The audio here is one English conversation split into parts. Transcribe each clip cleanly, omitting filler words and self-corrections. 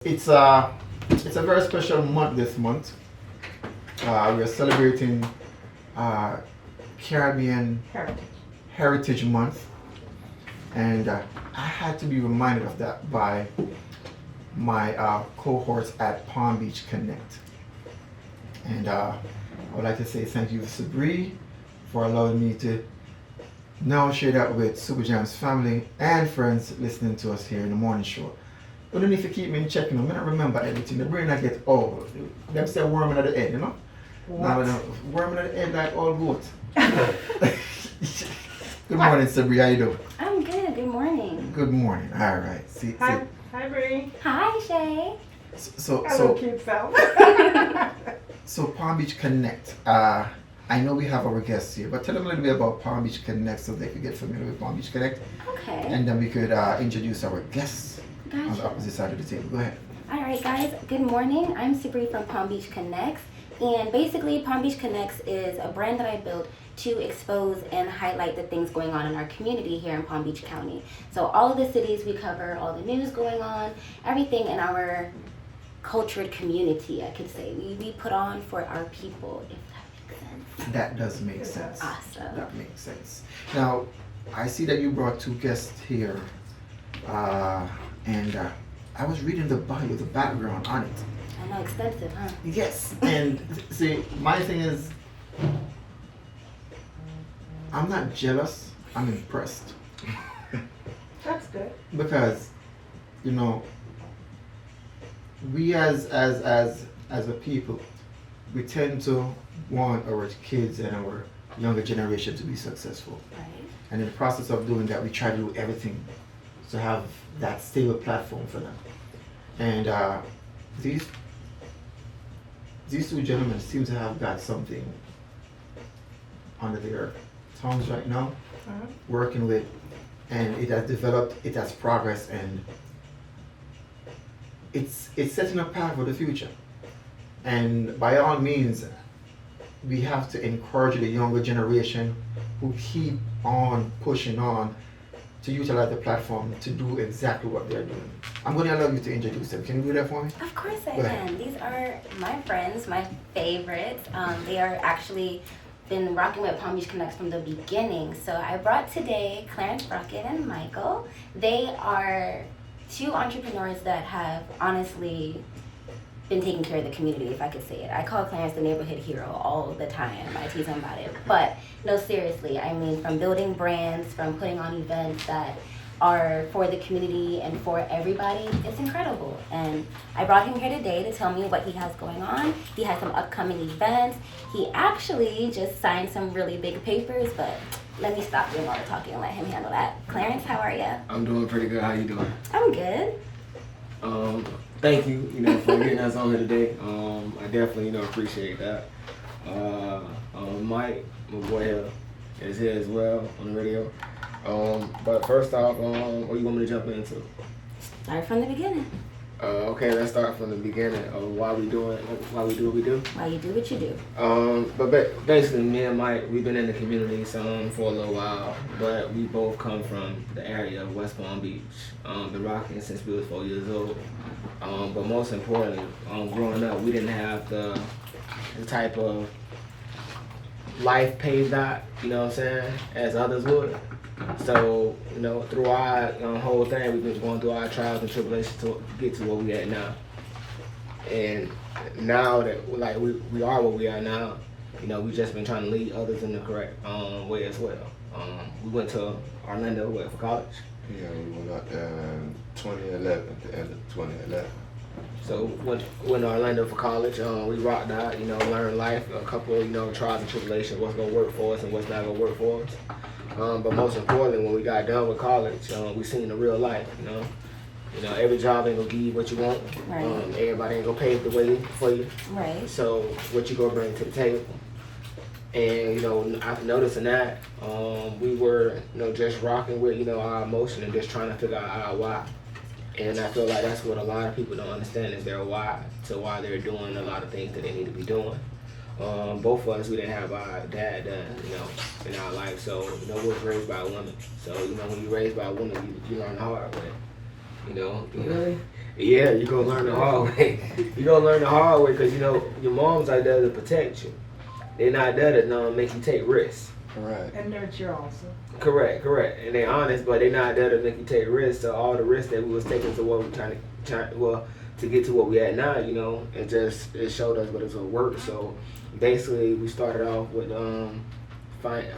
It's a very special month this month. We are celebrating Caribbean Heritage Month, and I had to be reminded of that by my cohorts at Palm Beach Connect. And I would like to say thank you, Sabri, for allowing me to now share that with Super Jam's family and friends listening to us here in the morning show. But then if you keep me in check, I don't remember everything. The brain I get old. Them say worming at the head, What? Now, worming at the head like all goat. Good morning, Sabri. How you doing? I'm good. Good morning. Good morning. All right. See. Hi, Bree. Hi, Shay. So Cute self. So Palm Beach Connect. I know we have our guests here, but tell them a little bit about Palm Beach Connect so they could get familiar with Palm Beach Connect. Okay. And then we could introduce our guests on the Gotcha. opposite side of the table. Go ahead. All right, guys. Good morning. I'm Sabri from Palm Beach Connects. And basically, Palm Beach Connects is a brand that I built to expose and highlight the things going on in our community here in Palm Beach County. So all of the cities we cover, all the news going on, everything in our cultured community, I could say. We put on for our people, if that makes sense. That does make It sense. does. Awesome. That makes sense. Now, I see that you brought two guests here, and I was reading the bio, the background on it. I know, extensive, huh? Yes, and see, my thing is, I'm not jealous. I'm impressed That's good. because, you know, we as a people, we tend to want our kids and our younger generation to be successful. Right. And in the process of doing that, we try to do everything to have that stable platform for them. And these two gentlemen seem to have got something under their tongues right now, working with, and it has developed, it has progressed, and it's setting a path for the future. And by all means, we have to encourage the younger generation who keep on pushing on to utilize the platform to do exactly what they're doing. I'm going to allow you to introduce them. Can you do that for me? Of course I Go ahead. can. These are my friends, my favorites. They are actually been rocking with Palm Beach Connects from the beginning. So I brought today Clarence Brockett and Michael. They are two entrepreneurs that have honestly been taking care of the community, if I could say it. I call Clarence the neighborhood hero all the time. I tease him about it. But no, seriously, I mean, from building brands, from putting on events that are for the community and for everybody, it's incredible. And I brought him here today to tell me what he has going on. He has some upcoming events. He actually just signed some really big papers, but let me stop doing all the talking and let him handle that. Clarence, how are you? I'm doing pretty good. How you doing? I'm good. Thank you, for getting us on here today. I definitely, appreciate that. Mike, my boy here, is here as well on the radio. But first off, what do you want me to jump into? Start from the beginning. Okay, let's start from the beginning of why we do what we do. Why you do what you do. But basically, me and Mike, we've been in the community for a little while, but we both come from the area of West Palm Beach. Been rocking since we was 4 years old. But most importantly, growing up, we didn't have the type of life paved out, as others would. So, through our whole thing, we've been going through our trials and tribulations to get to where we at now. And now that we are where we are now, we've just been trying to lead others in the correct way as well. We went to Orlando for college. Yeah, we went out there in 2011, the end of 2011. So went to Orlando for college. We rocked out, learned life, a couple of, trials and tribulations, what's gonna work for us and what's not gonna work for us. But most importantly, when we got done with college, we seen the real life, every job ain't gonna give you what you want. Right. Everybody ain't gonna pave the way for you. Right. So what you gonna bring to the table? And, after noticing that, we were, just rocking with, our emotion and just trying to figure out our why. And I feel like that's what a lot of people don't understand is their why, to why they're doing a lot of things that they need to be doing. Both of us, we didn't have our dad done, in our life. So, we was raised by a woman. So, when you're raised by a woman, you learn the hard way. Really? Yeah, you gonna learn the hard way. You gonna learn the hard way because you know your mom's are there to protect you. They're not there to make you take risks. Right. And nurture also. Correct. And they honest, but they're not there to make you take risks. So all the risks that we was taking to what we to get to what we at now, you know, it showed us what it's gonna work. So basically, we started off with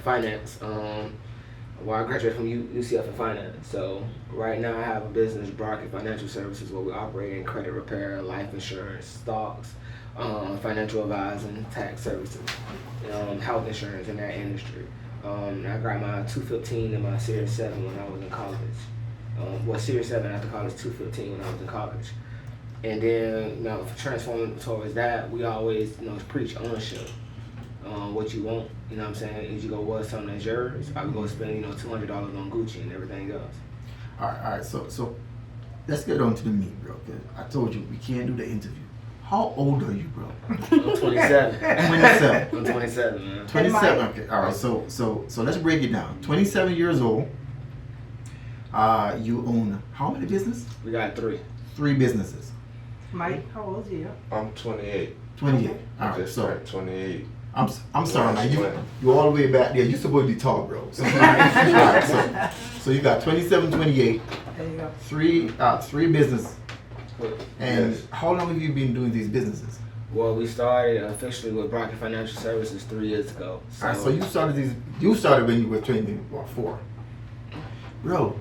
finance. Well, I graduated from UCF in finance. So right now I have a business, Brockett Financial Services, where we operate in credit repair, life insurance, stocks, financial advising, tax services, health insurance in that industry. I got my 215 and my Series 7 when I was in college. Series 7 after college, 215 when I was in college. And then, transforming towards that, we always, preach ownership. What you want, you know what I'm saying? Is you go, what's something that's yours? I would go spend, $200 on Gucci and everything else. All right. So let's get on to the meat, bro. 'Cause I told you we can't do the interview. How old are you, bro? I'm 27. 27. I'm 27, man. 27. Okay. All right. So let's break it down. 27 years old. You own how many businesses? We got 3. 3 businesses. Mike, how old are you? I'm 28. 28. Okay. All I right. just So turned 28. I'm sorry, man. Twenty. You all the way back there. You supposed to be tall, bro. So, all right, so you got 27, 28, There you go. 3 business. And Yes. how long have you been doing these businesses? Well, we started officially with Brockett Financial Services 3 years ago. All right, so you started when you were 24. Bro,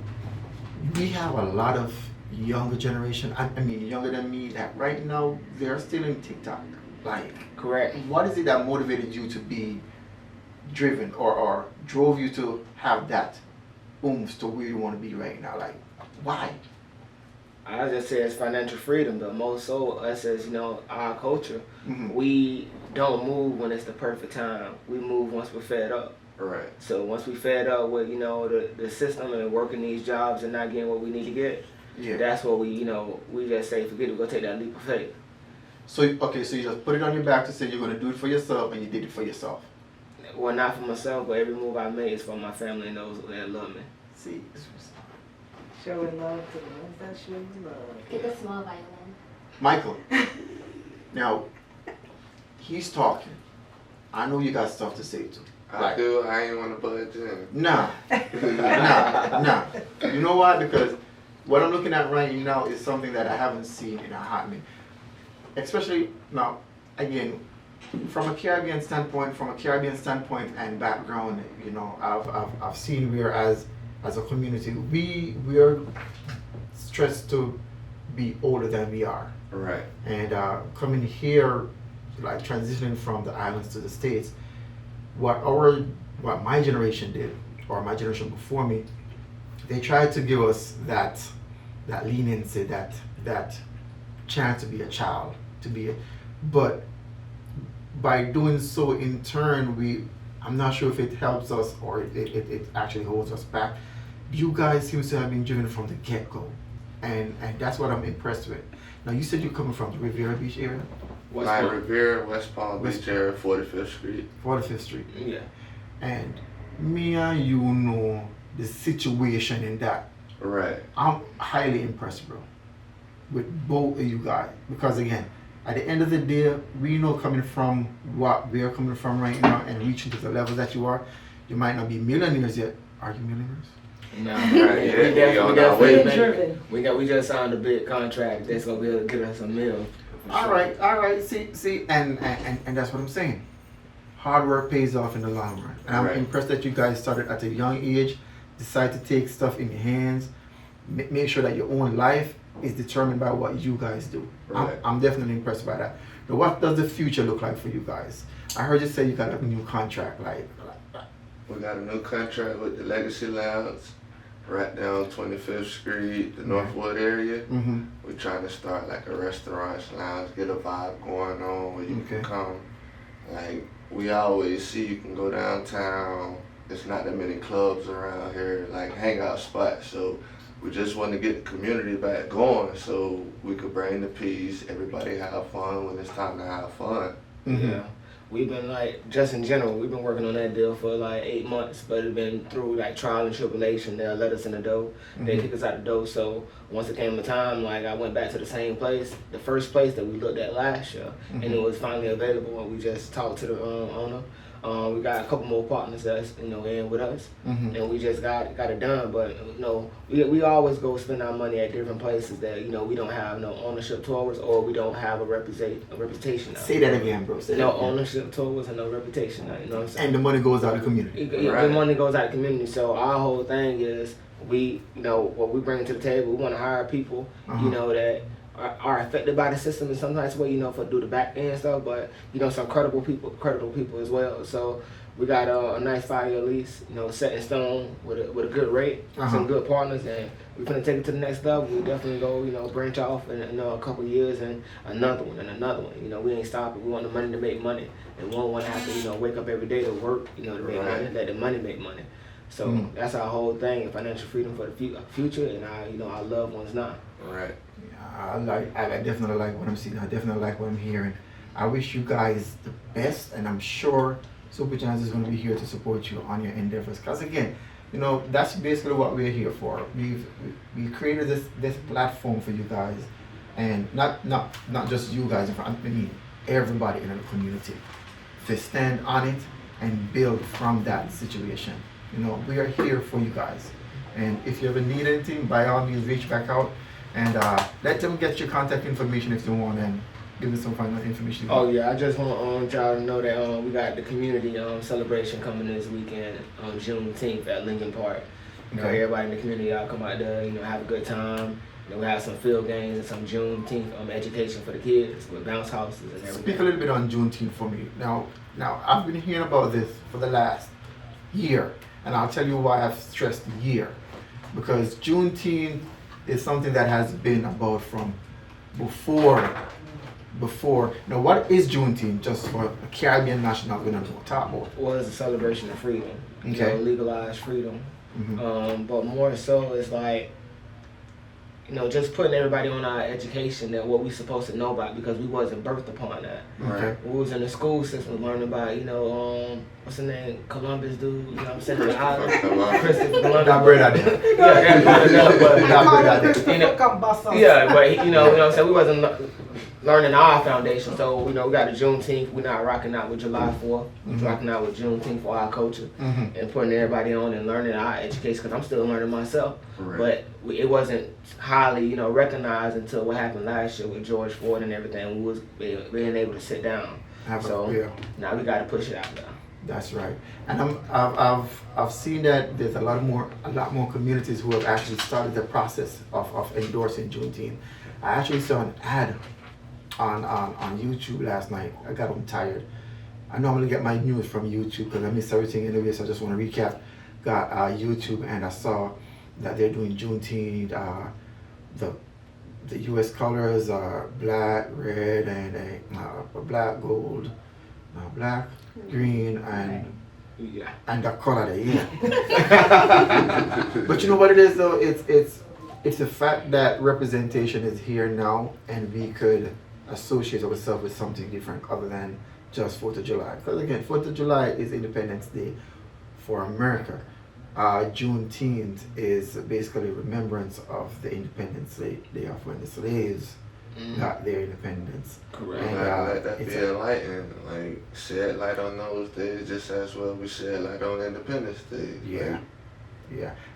we have a lot of younger generation, I mean younger than me, that right now they're still in TikTok. Like, Correct. what is it that motivated you to be driven or drove you to have that oomph to where you want to be right now? Like, why? I just say it's financial freedom, but most so us as, our culture, Mhm. we don't move when it's the perfect time. We move once we're fed up. Right. So once we fed up with, the system and working these jobs and not getting what we need to get, Yeah. that's what we just say, forget it, we're gonna take that leap of faith. So you just put it on your back to say you're gonna do it for yourself, and you did it for yourself. Well, not for myself, but every move I made is for my family and those that love me. See, Showing love to those that show you love. Get the small violin. Michael. Now, he's talking. I know you got stuff to say too. I do. I ain't want to budge in. Nah. You know why? Because what I'm looking at right now is something that I haven't seen in a hot minute. Especially now, again, from a Caribbean standpoint and background, I've seen where as a community we are stressed to be older than we are. Right. And coming here, like transitioning from the islands to the States, what my generation did, or my generation before me, they tried to give us that leniency, that chance to be a child, but by doing so in turn, I'm not sure if it helps us or it actually holds us back. You guys seem to have been driven from the get-go, and that's what I'm impressed with. Now, you said you're coming from the Riviera Beach area? Revere, West Palm West- Beach area, 45th Street. 45th Street. Yeah. And me and you know the situation in that. Right. I'm highly impressed, bro, with both of you guys. Because again, at the end of the day, we know coming from what we are coming from right now and reaching to the level that you are, you might not be millionaires yet. Are you millionaires? No, Right, we definitely Driven. we just signed a big contract that's gonna be able to get us a meal. All right. See, and that's what I'm saying. Hard work pays off in the long run. And I'm Right. impressed that you guys started at a young age, decide to take stuff in your hands, make sure that your own life is determined by what you guys do. Right. I'm definitely impressed by that. Now, what does the future look like for you guys? I heard you say you got a new contract, like We got a new contract with the Legacy Lounge, right down 25th Street, the Northwood area. mm-hmm. We're trying to start like a restaurant lounge, get a vibe going on where you Okay. can come. Like we always see, you can go downtown. There's not that many clubs around here, like hangout spots. So we just want to get the community back going, so we could bring the peace. Everybody have fun when it's time to have fun. Mm-hmm. Yeah. we've been like, just in general, we've been working on that deal for like 8 months, but it's been through like trial and tribulation. They'll let us in the door, they kick us out the door. So once it came to time, like I went back to the same place, the first place that we looked at last year, and it was finally available. And we just talked to the owner. We got a couple more partners that's in with us, and we just got it done. But we always go spend our money at different places that we don't have no ownership towards, or we don't have a reputation. Say that again, bro. Say no that again. ownership towards and no reputation. You know what I'm saying? And the money goes out of the community. The money goes out of the community. So our whole thing is what we bring to the table. We want to hire people that are affected by the system in some type of way, for do the back end stuff, but some credible people as well. So we got a nice 5-year lease, set in stone with a good rate, some good partners, and we're gonna take it to the next level. We definitely go, branch off in a couple of years and another one and another one. We ain't stopping. We want the money to make money, and we don't want to have to wake up every day to work, to make money. Let the money make money. So that's our whole thing, financial freedom for the future, and our loved ones now. Right. I definitely like what I'm seeing. I definitely like what I'm hearing. I wish you guys the best, and I'm sure Super Giants is going to be here to support you on your endeavors. Because again, that's basically what we're here for. We created this platform for you guys, and not just you guys. I mean, everybody in the community to stand on it and build from that situation. We are here for you guys, and if you ever need anything, by all means, reach back out. And let them get your contact information if you want, and give them some final information. Oh yeah, I just want y'all to know that we got the community celebration coming this weekend on Juneteenth at Lincoln Park. Everybody in the community, y'all come out there, have a good time. We have some field games and some Juneteenth education for the kids with bounce houses and everything. Speak a little bit on Juneteenth for me. Now I've been hearing about this for the last year, and I'll tell you why I've stressed year, because Juneteenth is something that has been about from before. Now, what is Juneteenth? Just for a Caribbean national, we don't know talk about. Well, it's a celebration of freedom. Okay. Legalized freedom. But more so, it's like just putting everybody on our education that what we supposed to know about, because we wasn't birthed upon that. Okay. We was in the school system learning about what's the name, Columbus dude, what I'm saying, the island, Christopher Columbus. Not great idea. Yeah, that's good enough, but Not great idea. but what I'm saying, we wasn't learning our foundation. So we got a Juneteenth. We're not rocking out with July 4th. We're rocking out with Juneteenth for our culture and putting everybody on and learning our education, because I'm still learning myself. Right. But it wasn't highly recognized until what happened last year with George Floyd and everything. We was being able to sit down. Now we got to push it out there. That's right. And I've seen that there's a lot more communities who have actually started the process of endorsing Juneteenth. I actually saw an ad on YouTube last night. I got them tired. I normally get my news from YouTube because I miss everything anyway, so I just want to recap. Got YouTube, and I saw that they're doing Juneteenth. The U.S. colors are black, red, and black, gold, black, green, and the color there. But you know what it is though? It's the fact that representation is here now, and we could associate ourselves with something different other than just 4th of July. Because again, 4th of July is Independence Day for America. Juneteenth is basically remembrance of the Independence Day of when the slaves got their independence. Correct. And let that be enlightened. Like, shed light on those days just as well we shed light on Independence Day. Yeah.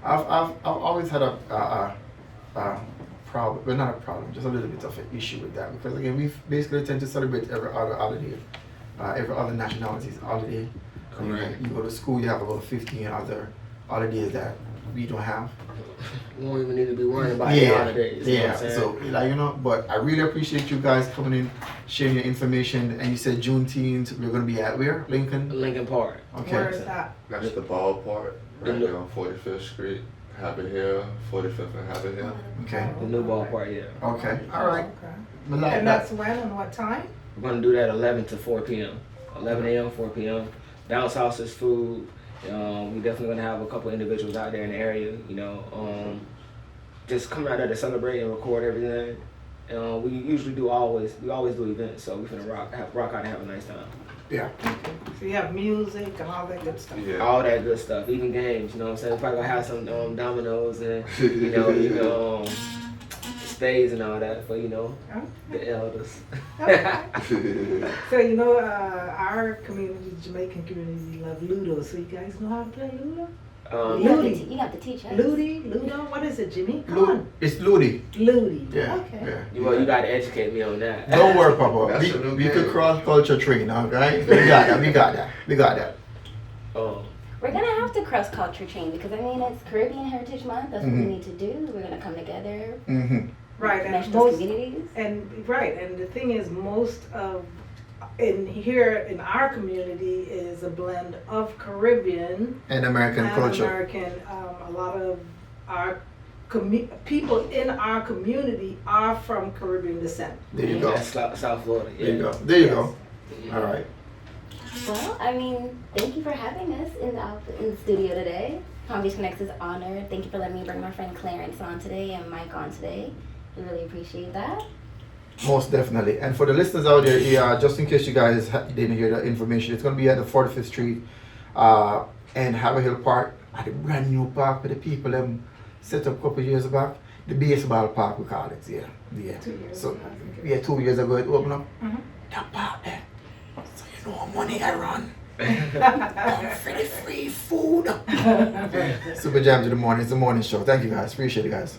I've always had a problem, but not a problem, just a little bit of an issue with that, because again, we basically tend to celebrate every other holiday, every other nationality's holiday. Correct. You go to school, you have about 15 other holidays that we don't have. We don't even need to be worrying about the holidays. Yeah. So but I really appreciate you guys coming in, sharing your information. And you said Juneteenth, we're gonna be at where? Lincoln Park. Okay. Where is that? That's the ballpark right here on 45th Street, Habit Hill, 45th and Habit Hill. Okay. The new ballpark, yeah. Okay. All right. Okay. And that's when and what time? We're gonna do that 11 to 4 p.m. 11 a.m. 4 p.m. Bounce houses, food. We definitely gonna have a couple individuals out there in the area. Just coming out there to celebrate and record everything. We usually we always do events, so we finna rock out and have a nice time. Yeah. So you have music and all that good stuff. Yeah. All that good stuff, even games. You know what I'm saying? We're probably gonna have some dominoes and even spades and all that for the elders. Okay. So you know, our community, Jamaican community, love Ludo. So you guys know how to play Ludo? You have to teach us. Ludo, what is it, Jimmy? Come on. It's Ludi. Ludi. Yeah. Okay. Yeah. Well, you gotta educate me on that. Don't worry, Papa. That's a new We could game. cross culture train, alright? We got that. We got that. We got that. We're gonna have to cross culture train because I mean it's Caribbean Heritage Month. That's what we need to do. We're gonna come together, Mm-hmm. Right, connect and those most, communities. and the thing is, most of here in our community is a blend of Caribbean And American and culture. American. A lot of our people in our community are from Caribbean descent. There you go. That's South Florida. Yeah. There you go. There you Yes. go. All right. Well, I mean, thank you for having us in the studio today. Palm Beach Connects is honored. Thank you for letting me bring my friend Clarence on today and Mike on today. We really appreciate that. Most definitely. And for the listeners out there, just in case you guys didn't hear the information, it's going to be at the 45th Street and Haverhill Park, at a brand new park where the people set up a couple years back. The baseball park, we call it. Yeah. 2 years So, ago, I think it yeah, 2 years ago it opened up. Mhm. That park there. So you know money I run. Come for the free food. Super Jams in the morning. It's the morning show. Thank you guys. Appreciate it, guys.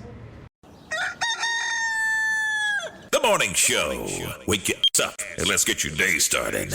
The morning show. Wake you up and let's get your day started.